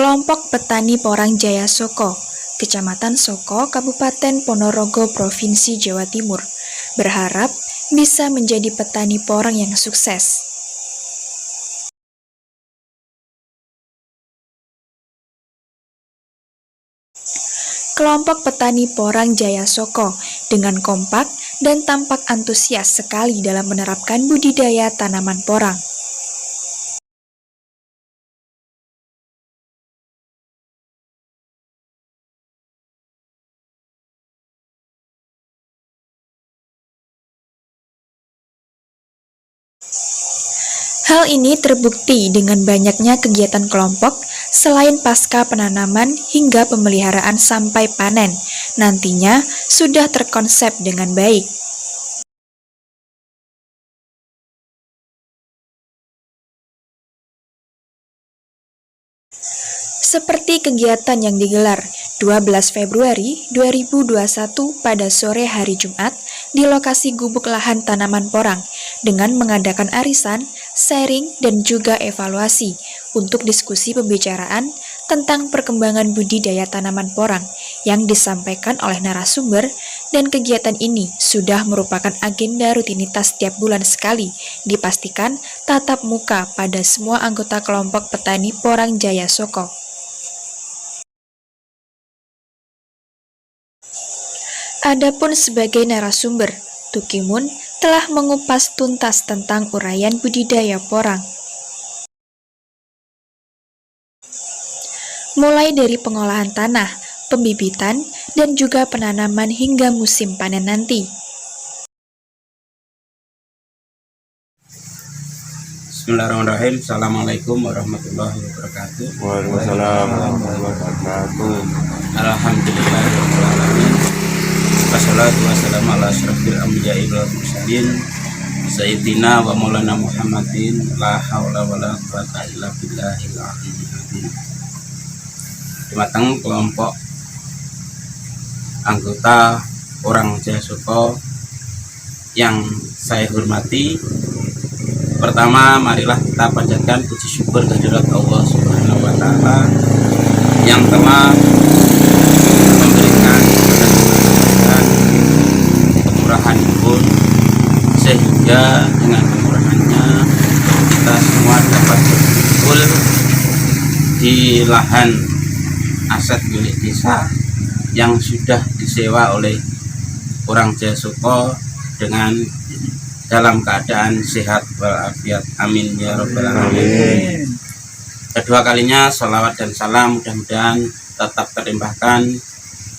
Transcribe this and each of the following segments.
Kelompok Petani Porang Jaya Soko, Kecamatan Soko, Kabupaten Ponorogo, Provinsi Jawa Timur, berharap bisa menjadi petani porang yang sukses. Kelompok Petani Porang Jaya Soko dengan kompak dan tampak antusias sekali dalam menerapkan budidaya tanaman porang. Hal ini terbukti dengan banyaknya kegiatan kelompok selain pasca penanaman hingga pemeliharaan sampai panen, nantinya sudah terkonsep dengan baik. Seperti kegiatan yang digelar 12 Februari 2021 pada sore hari Jumat di lokasi gubuk lahan tanaman porang dengan mengadakan arisan, sharing, dan juga evaluasi untuk diskusi pembicaraan tentang perkembangan budidaya tanaman porang yang disampaikan oleh narasumber, dan kegiatan ini sudah merupakan agenda rutinitas setiap bulan sekali, dipastikan tatap muka pada semua anggota kelompok petani Porang Jaya Soko. Adapun sebagai narasumber, Tukimun telah mengupas tuntas tentang uraian budidaya porang. Mulai dari pengolahan tanah, pembibitan, dan juga penanaman hingga musim panen nanti. Bismillahirrahmanirrahim. Assalamualaikum warahmatullahi wabarakatuh. Waalaikumsalam warahmatullahi wabarakatuh. Alhamdulillahirrahmanirrahim. Wassalatu wassalamu ala asyrafil anbiya'i wal mursalin Sayyidina wa maulana Muhammadin la haula wa la quwata illa billahil aliyyil azim. Dumateng kelompok anggota Porang Jaya Soko yang saya hormati, pertama marilah kita panjatkan puji syukur kehadirat Allah Subhanahu wa taala yang telah memberikan kemurahan pun, sehingga dengan kemurahannya kita semua dapat berkumpul di lahan aset milik desa yang sudah disewa oleh Porang Jaya Soko dengan dalam keadaan sehat walafiat. Amin ya rabbal alamin. Kedua kalinya salawat dan salam mudah-mudahan tetap terlimpahkan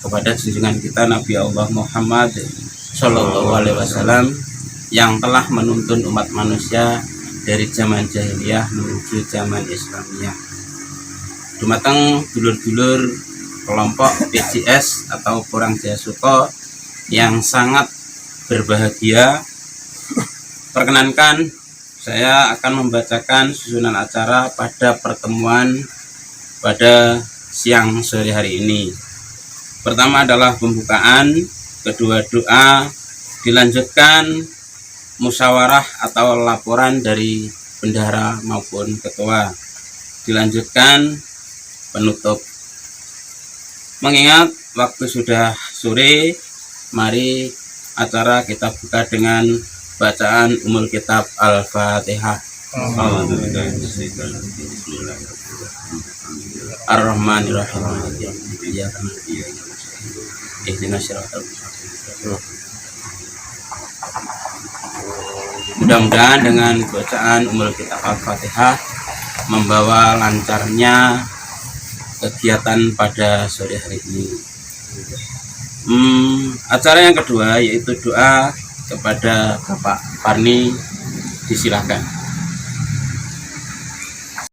kepada junjungan kita Nabi Allah Muhammad Shallallahu Alaihi Wasallam yang telah menuntun umat manusia dari zaman jahiliyah menuju zaman Islamiyah. Dumateng dulur-dulur kelompok PJS atau Porang Jaya Soko yang sangat berbahagia, perkenankan saya akan membacakan susunan acara pada pertemuan pada siang sore hari ini. Pertama adalah pembukaan, kedua doa, dilanjutkan musyawarah atau laporan dari bendahara maupun ketua, dilanjutkan penutup. Mengingat waktu sudah sore, mari acara kita buka dengan bacaan umul kitab Al-Fatihah. Ar-Rahmanir-Rahim. Mudah-mudahan dengan bacaan umul kitab Al-Fatihah membawa lancarnya kegiatan pada sore hari ini. Acara yang kedua yaitu doa kepada Bapak Parni, disilahkan.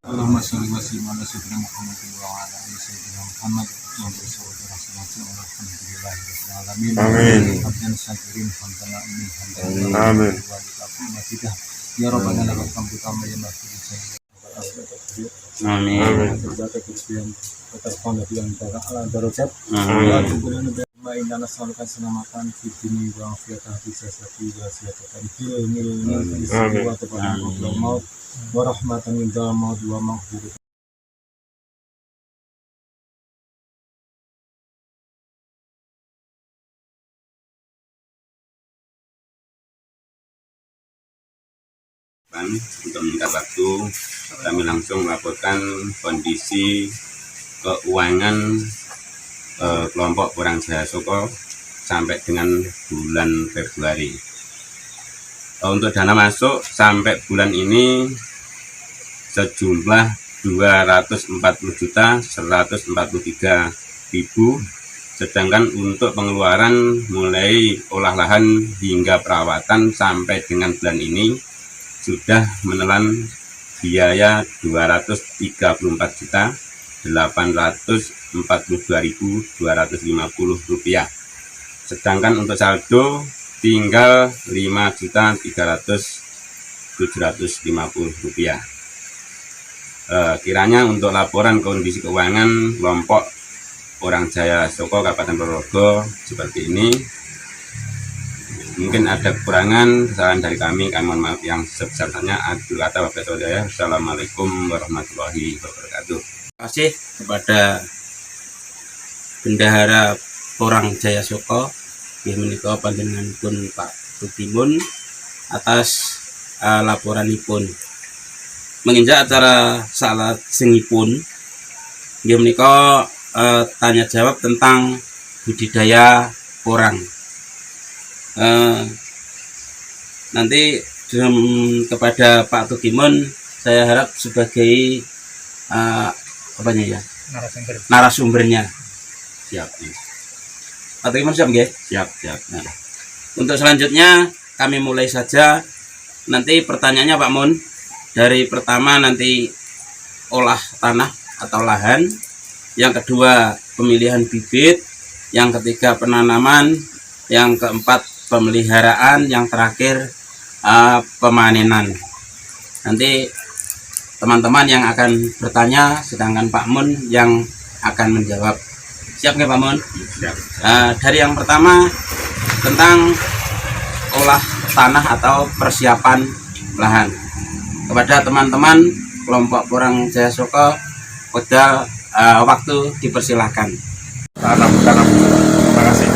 Allahumma sholli wa sallim ala sayyidina Muhammad wa ala ali sayyidina Muhammad wa alhamdulillahi rabbil alamin. Amin. Abdan syakirin hamdana amin Amin. Ya rabbana lakal hamdu kama yanbaghi li Amin. Inna nas'aluka salamatan fid dunya wa afiatan fis jasadi wa sihatan fil ilmi wa rahmatan min maut wa maghfiratan Untuk meningkat waktu, kami langsung melaporkan kondisi keuangan kelompok Porang Jaya Soko sampai dengan bulan Februari. Untuk dana masuk sampai bulan ini sejumlah 240.143.000, sedangkan untuk pengeluaran mulai olah lahan hingga perawatan sampai dengan bulan ini sudah menelan biaya Rp203.842.250, sedangkan untuk saldo tinggal Rp5.300.750. Kiranya untuk laporan kondisi keuangan kelompok Porang Jaya Soko Kabupaten Ponorogo seperti ini. Mungkin ada kekurangan, kesalahan dari kami mohon maaf yang sebesar-besarnya. Assalamualaikum warahmatullahi wabarakatuh. Terima kasih kepada Bendahara Porang Jaya Soko yang menika panjenenganipun Pak Tukimun atas laporanipun. Menginjak acara salat sengipun, dia menika tanya jawab tentang budidaya porang. Nanti kepada Pak Tukimun saya harap sebagai narasumbernya. Siap. Pak Tukimun siap nggih? Siap. Nah, untuk selanjutnya kami mulai saja. Nanti pertanyaannya Pak Mun, dari pertama nanti olah tanah atau lahan, yang kedua pemilihan bibit, yang ketiga penanaman, yang keempat pemeliharaan, yang terakhir pemanenan. Nanti teman-teman yang akan bertanya, sedangkan Pak Mun yang akan menjawab. Siap nggak Pak Mun? Siap. Dari yang pertama tentang olah tanah atau persiapan lahan. Kepada teman-teman kelompok Porang Jaya Soko, pada waktu dipersilahkan. Tanam. Terima kasih.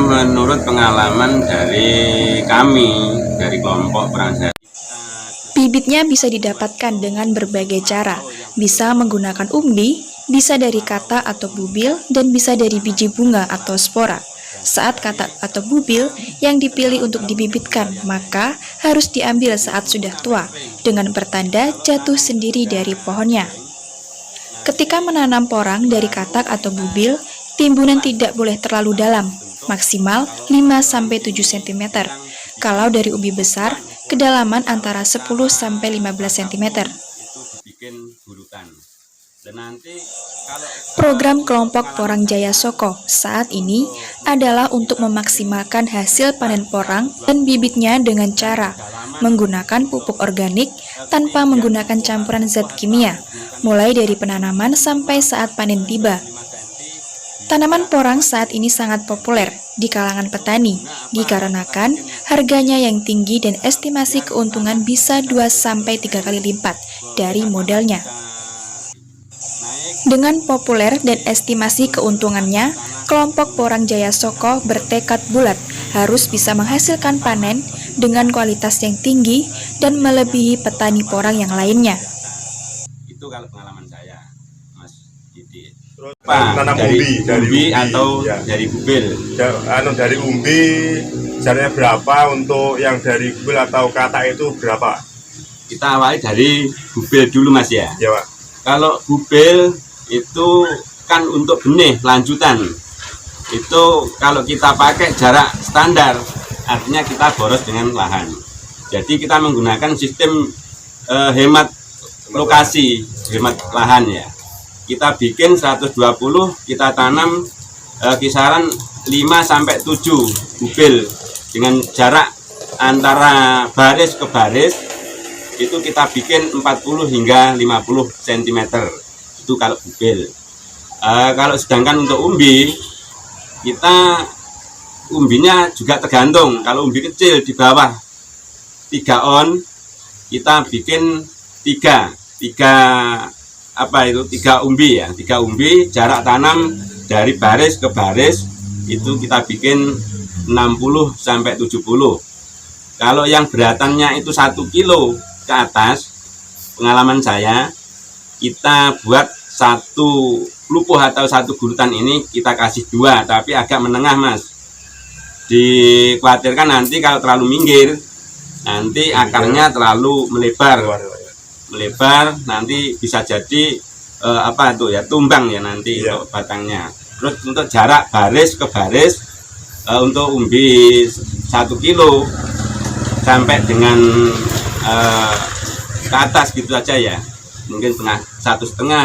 Menurut pengalaman dari kami, dari kelompok Porang Jaya, Bibitnya bisa didapatkan dengan berbagai cara. Bisa menggunakan umbi, bisa dari kata atau bubil, dan bisa dari biji bunga atau spora. Saat kata atau bubil yang dipilih untuk dibibitkan, maka harus diambil saat sudah tua, dengan pertanda jatuh sendiri dari pohonnya. Ketika menanam porang dari katak atau bubil, timbunan tidak boleh terlalu dalam, maksimal 5-7 cm. Kalau dari ubi besar, kedalaman antara 10-15 cm. bikin burukan. Dan nanti kalau Program kelompok Porang Jaya Soko saat ini adalah untuk memaksimalkan hasil panen porang dan bibitnya dengan cara menggunakan pupuk organik tanpa menggunakan campuran zat kimia, mulai dari penanaman sampai saat panen tiba. Tanaman porang saat ini sangat populer di kalangan petani dikarenakan harganya yang tinggi dan estimasi keuntungan bisa 2-3 kali lipat dari modalnya. Dengan populer dan estimasi keuntungannya, kelompok Porang Jaya Soko bertekad bulat harus bisa menghasilkan panen dengan kualitas yang tinggi dan melebihi petani porang yang lainnya. itu kalau pengalaman saya, Mas Didi. Tanam umbi, dari umbi atau ya. dari bubil. Dari umbi caranya berapa, untuk yang dari bubil atau kata itu berapa? Kita awali dari bubil dulu Mas ya. Ya Pak. Kalau bubil itu kan untuk benih lanjutan. Itu kalau kita pakai jarak standar, artinya kita boros dengan lahan. Jadi kita menggunakan sistem hemat lokasi, hemat lahan ya. Kita bikin 120, kita tanam kisaran 5-7 bubil dengan jarak antara baris ke baris. Itu kita bikin 40 hingga 50 cm. Itu kalau bubil. Kalau sedangkan untuk umbi, kita umbinya juga tergantung. Kalau umbi kecil di bawah 3 on, kita bikin 3 umbi ya. 3 umbi, jarak tanam dari baris ke baris itu kita bikin 60-70. Kalau yang beratannya itu 1 kilo ke atas, pengalaman saya, kita buat satu lupuh atau satu gulutan ini kita kasih 2, tapi agak menengah mas. Dikhawatirkan nanti kalau terlalu minggir, nanti akarnya terlalu melebar, nanti bisa jadi tumbang ya nanti untuk batangnya. Terus untuk jarak baris ke baris, untuk umbi 1 kilo sampai dengan ke atas gitu aja ya, mungkin 1,5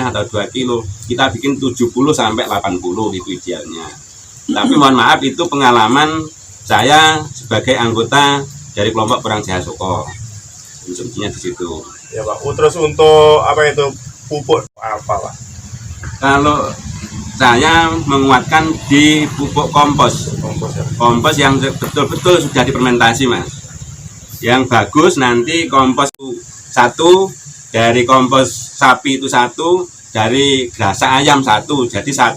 atau 2 kilo kita bikin 70 sampai 80 itu idealnya. Tapi mohon maaf, itu pengalaman saya sebagai anggota dari kelompok Perang Jaya Soko, konsumsinya di situ ya Pak. Terus untuk apa itu pupuk apa Pak? Kalau saya menguatkan di pupuk kompos yang betul-betul sudah difermentasi mas. Yang bagus nanti kompos 1, dari kompos sapi itu 1, dari grasa ayam 1, jadi 1.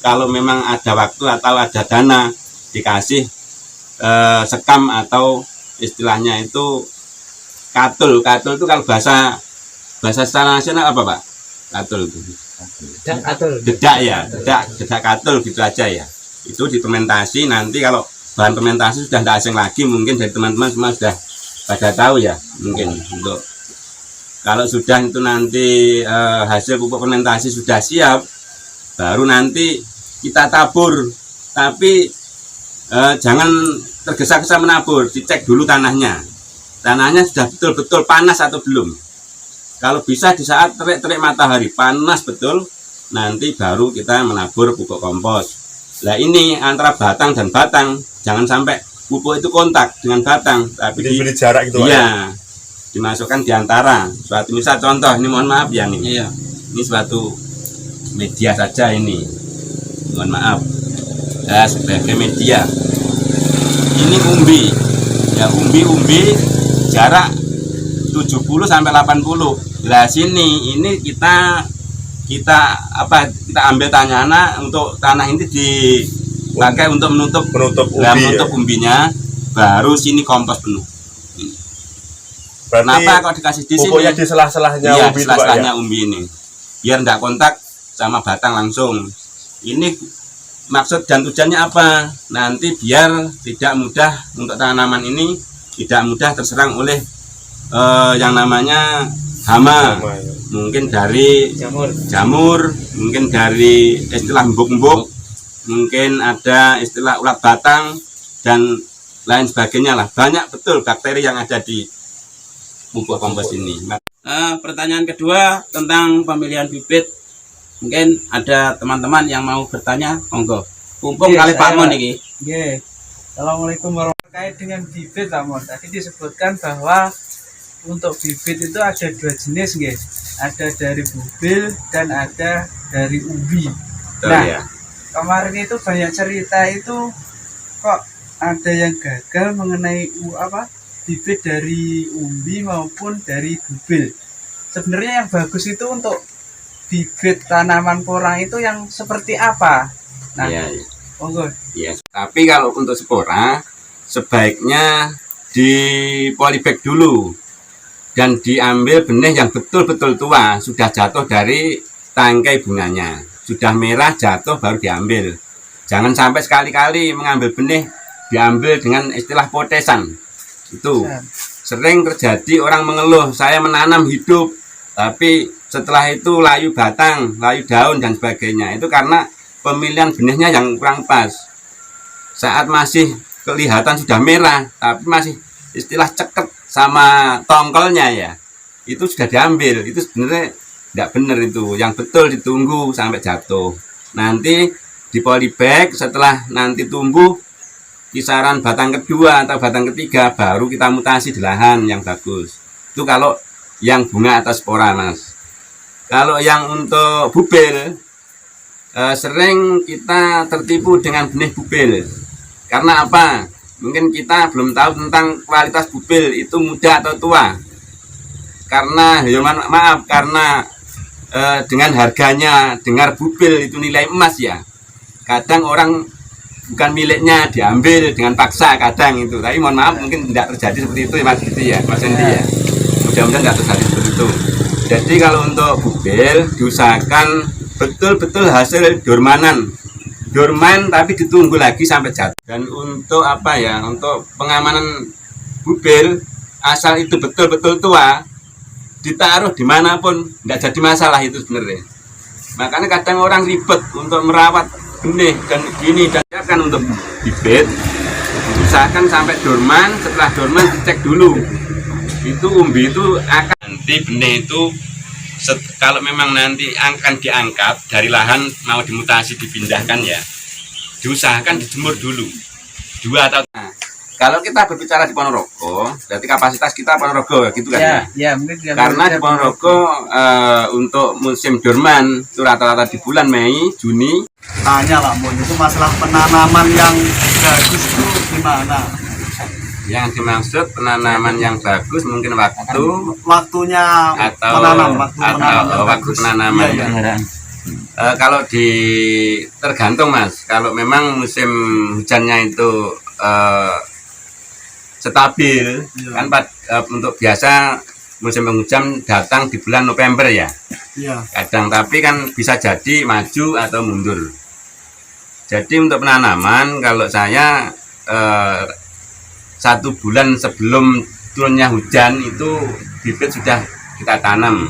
Kalau memang ada waktu atau ada dana, dikasih sekam atau istilahnya itu katul itu kalau bahasa secara nasional apa Pak? Katul itu dedak katul gitu aja ya. Itu difermentasi, nanti kalau bahan fermentasi sudah tidak asing lagi, mungkin dari teman-teman semua sudah pada tahu ya. Mungkin untuk kalau sudah itu nanti hasil pupuk fermentasi sudah siap, baru nanti kita tabur. Tapi jangan tergesa-gesa menabur, dicek dulu tanahnya sudah betul-betul panas atau belum. Kalau bisa di saat terik-terik matahari panas betul, nanti baru kita menabur pupuk kompos. Nah ini antara batang dan batang, jangan sampai pupuk itu kontak dengan batang, tapi diberi jarak gitu ya, dimasukkan di antara. Suatu misal contoh, ini mohon maaf ya nih, ini suatu media saja ini, mohon maaf ya, sebagai media. Ini umbi ya, umbi jarak 70 sampai 80. Nah sini ini kita ambil tanah untuk tanah ini dipakai untuk menutup umbinya, baru sini kompos penuh. Berarti kenapa kok dikasih di sini? Pupuknya di selah-selahnya iya, umbi, selah-selahnya umbi ini, biar tidak kontak sama batang langsung. Ini maksud dan tujuannya apa? Nanti biar tidak mudah untuk tanaman ini tidak mudah terserang oleh yang namanya hama. Mungkin dari jamur, mungkin dari istilah embuk-embuk, mungkin ada istilah ulat batang dan lain sebagainya lah. Banyak betul bakteri yang ada di pupuk kompos ini. Pertanyaan kedua tentang pemilihan bibit, mungkin ada teman-teman yang mau bertanya, monggo. Kumpul kali Pak Mon ini. Assalamualaikum warahmatullahi wabarakatuh. Terkait dengan bibit Pak Mon, tadi disebutkan bahwa untuk bibit itu ada 2 jenis, guys. Ada dari bubil dan ada dari umbi. Nah, kemarin itu banyak cerita itu kok ada yang gagal mengenai bibit dari umbi maupun dari bubil. Sebenarnya yang bagus itu untuk bibit tanaman porang itu yang seperti apa? Nah, monggo. Iya. Tapi kalau untuk spora sebaiknya di polybag dulu dan diambil benih yang betul-betul tua, sudah jatuh dari tangkai bunganya, sudah merah jatuh baru diambil. Jangan sampai sekali-kali mengambil benih diambil dengan istilah potesan. Itu sering terjadi, orang mengeluh, saya menanam hidup tapi setelah itu layu batang, layu daun dan sebagainya. Itu karena pemilihan benihnya yang kurang pas. Saat masih kelihatan sudah merah tapi masih istilah ceket sama tongkolnya ya, itu sudah diambil. Itu sebenarnya tidak benar. Itu yang betul ditunggu sampai jatuh, nanti di polybag. Setelah nanti tumbuh kisaran batang kedua atau batang ketiga, baru kita mutasi di lahan yang bagus. Itu kalau yang bunga atau spora mas. Kalau yang untuk bubil, sering kita tertipu dengan benih bubil. Karena apa? Mungkin kita belum tahu tentang kualitas bubil itu muda atau tua. Karena karena dengan harganya, dengar bubil itu nilai emas ya. Kadang orang bukan miliknya diambil dengan paksa kadang itu. Tapi mohon maaf mungkin tidak terjadi seperti itu ya Mas Didi ya, Mas Hendi ya. Mudah-mudahan tidak terjadi seperti itu. Jadi kalau untuk bubil diusahakan betul-betul hasil dorman tapi ditunggu lagi sampai jatuh. Dan untuk apa ya, untuk pengamanan bubil asal itu betul-betul tua, ditaruh dimanapun tidak jadi masalah itu sebenarnya. Makanya kadang orang ribet untuk merawat benih dan gini, dan kan untuk bibit usahakan sampai dorman. Setelah dorman dicek dulu itu umbi itu akan nanti benih itu kalau memang nanti akan diangkat dari lahan mau dimutasi dipindahkan ya, diusahakan dijemur dulu 2 atau kalau kita berbicara di Ponorogo, berarti kapasitas kita Ponorogo gitu kan Ya, ya mungkin karena di Ponorogo untuk musim dorman itu rata-rata di bulan Mei, Juni. Tanya Pak Mun, itu masalah penanaman yang bagus itu gimana? Yang dimaksud penanaman yang bagus mungkin Waktunya atau menanam, waktu menanam yang waktu bagus. penanaman Iya, ya. iya. Kalau tergantung Mas, kalau memang musim hujannya itu stabil Iya. kan untuk biasa musim penghujan datang di bulan November ya Iya. kadang, tapi kan bisa jadi maju atau mundur. Jadi untuk penanaman kalau saya 1 bulan sebelum turunnya hujan itu bibit sudah kita tanam.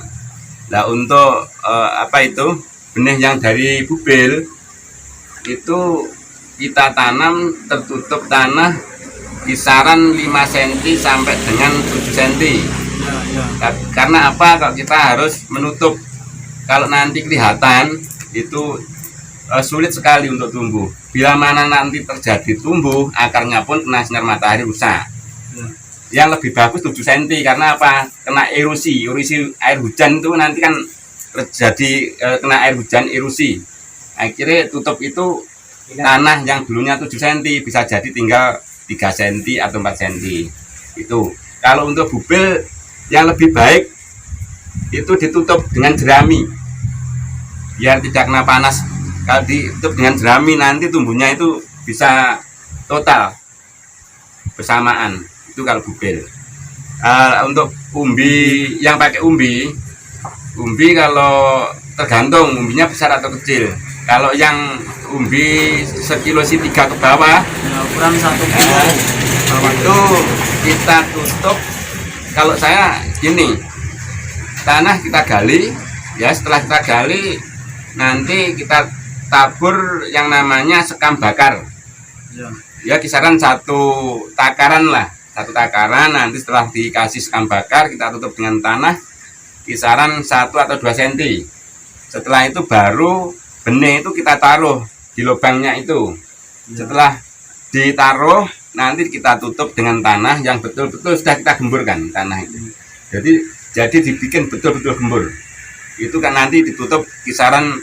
Nah untuk apa itu benih yang dari bubil itu kita tanam tertutup tanah kisaran 5 cm sampai dengan 7 cm. Iya, iya. Karena apa? Kalau kita harus menutup, kalau nanti kelihatan itu sulit sekali untuk tumbuh. Bila mana nanti terjadi tumbuh, akarnya pun kena sinar matahari rusak. Ya. Yang lebih bagus 7 cm karena apa? Kena erosi air hujan itu nanti kan terjadi kena air hujan erosi. Akhirnya tutup itu tanah yang dulunya 7 cm bisa jadi tinggal 3 cm atau 4 cm. Itu kalau untuk bubil yang lebih baik itu ditutup dengan jerami biar tidak kena panas. Kalau ditutup dengan jerami nanti tumbuhnya itu bisa total bersamaan. Itu kalau bubil. Untuk umbi yang pakai umbi kalau tergantung umbinya besar atau kecil. Kalau yang umbi sekilo si 3 ke bawah Ya, ukuran 1 kilo. itu kita tutup. Kalau saya gini, tanah kita gali ya, setelah kita gali nanti kita tabur yang namanya sekam bakar Ya. ya, kisaran 1 takaran lah, 1 takaran. Nanti setelah dikasih sekam bakar kita tutup dengan tanah kisaran 1 atau 2 cm. Setelah itu baru benih itu kita taruh di lubangnya itu. Setelah ditaruh nanti kita tutup dengan tanah yang betul-betul sudah kita gemburkan tanah itu. Jadi dibikin betul-betul gembur. Itu kan nanti ditutup kisaran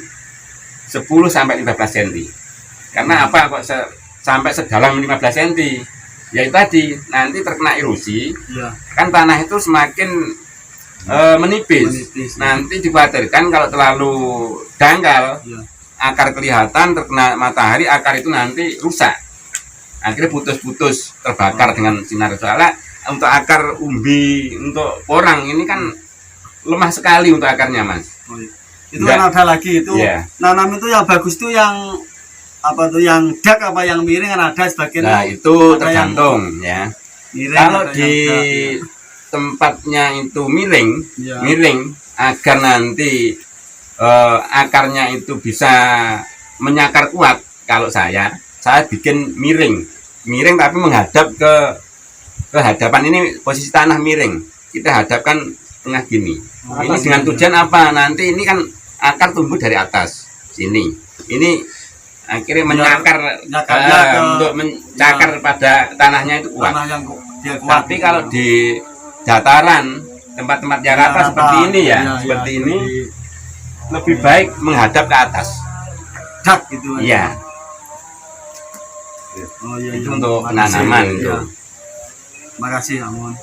10 sampai 15 cm. Karena apa kok sampai sedalam 15 cm? Ya itu tadi nanti terkena erosi. Ya. Kan tanah itu semakin menipis. Nanti dikhawatirkan kalau terlalu dangkal, Ya. akar kelihatan terkena matahari, akar itu nanti rusak. Akhirnya putus-putus, terbakar dengan sinar. Soalnya untuk akar umbi, untuk porang ini kan lemah sekali untuk akarnya, Mas. Oh, iya. Itu kan ada lagi itu. Iya. Nanam itu yang bagus tuh yang apa tuh, yang dak apa yang miring kan ada sebagian. Nah itu ada yang tergantung ya. miring, Kalau ada di yang dak, ya. tempatnya itu miring, Ya. miring agar nanti akarnya itu bisa menyakar kuat. Kalau saya bikin miring tapi menghadap ke hadapan. Ini posisi tanah miring, kita hadapkan tengah gini. Ini dengan tujuan apa? Nanti ini kan akar tumbuh dari atas sini. Ini akhirnya menyakar nyakarnya ke- untuk mencakar pada tanahnya itu kuat. tanah yang dia kuat. Tapi kalau di dataran tempat-tempat yang rata seperti ini ya, seperti ini lebih baik menghadap ke atas. dak gitu. Iya, Oh, iya, itu iya. untuk Makasih. penanaman Iya. itu. Makasih, Amun.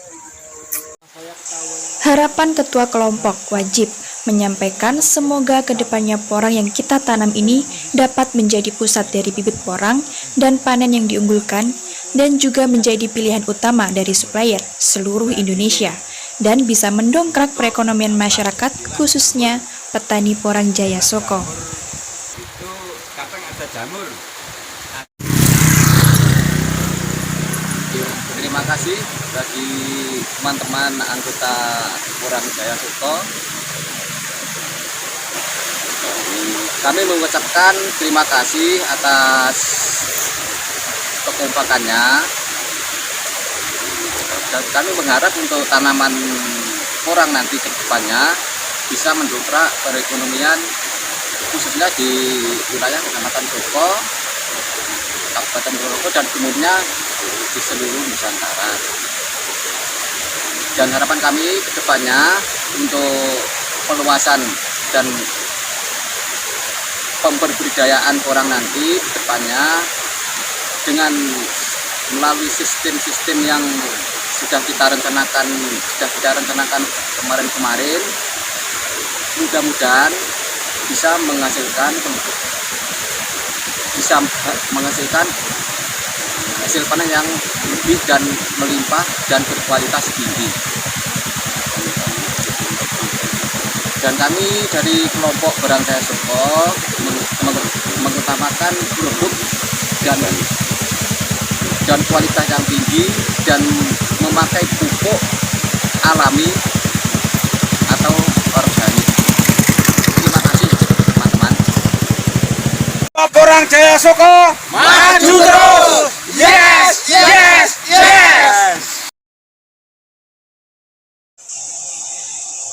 Harapan ketua kelompok wajib menyampaikan semoga kedepannya porang yang kita tanam ini dapat menjadi pusat dari bibit porang dan panen yang diunggulkan, dan juga menjadi pilihan utama dari supplier seluruh Indonesia, dan bisa mendongkrak perekonomian masyarakat, khususnya petani porang Jaya Soko. Itu kadang ada jamur. Terima kasih bagi teman-teman anggota Porang Jaya Soko. Kami mengucapkan terima kasih atas kekompakannya, dan kami berharap untuk tanaman porang nanti ke depannya bisa mendongkrak perekonomian khususnya di wilayah Kecamatan Soko, Kabupaten Ponorogo, dan umumnya di seluruh Nusantara. Dan harapan kami ke depannya untuk perluasan dan pemberdayaan porang nanti ke depannya dengan melalui sistem-sistem yang sudah kita rencanakan kemarin-kemarin, mudah-mudahan bisa menghasilkan hasil panen yang lebih dan melimpah dan berkualitas tinggi. Dan kami dari kelompok Porang Jaya Soko mengutamakan produk dan kualitas yang tinggi dan memakai pupuk alami atau organik. Terima kasih teman-teman. Porang Jaya Soko maju terus. Yes, yes, yes.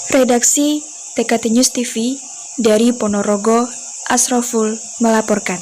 Redaksi TKT News TV dari Ponorogo, Asroful melaporkan.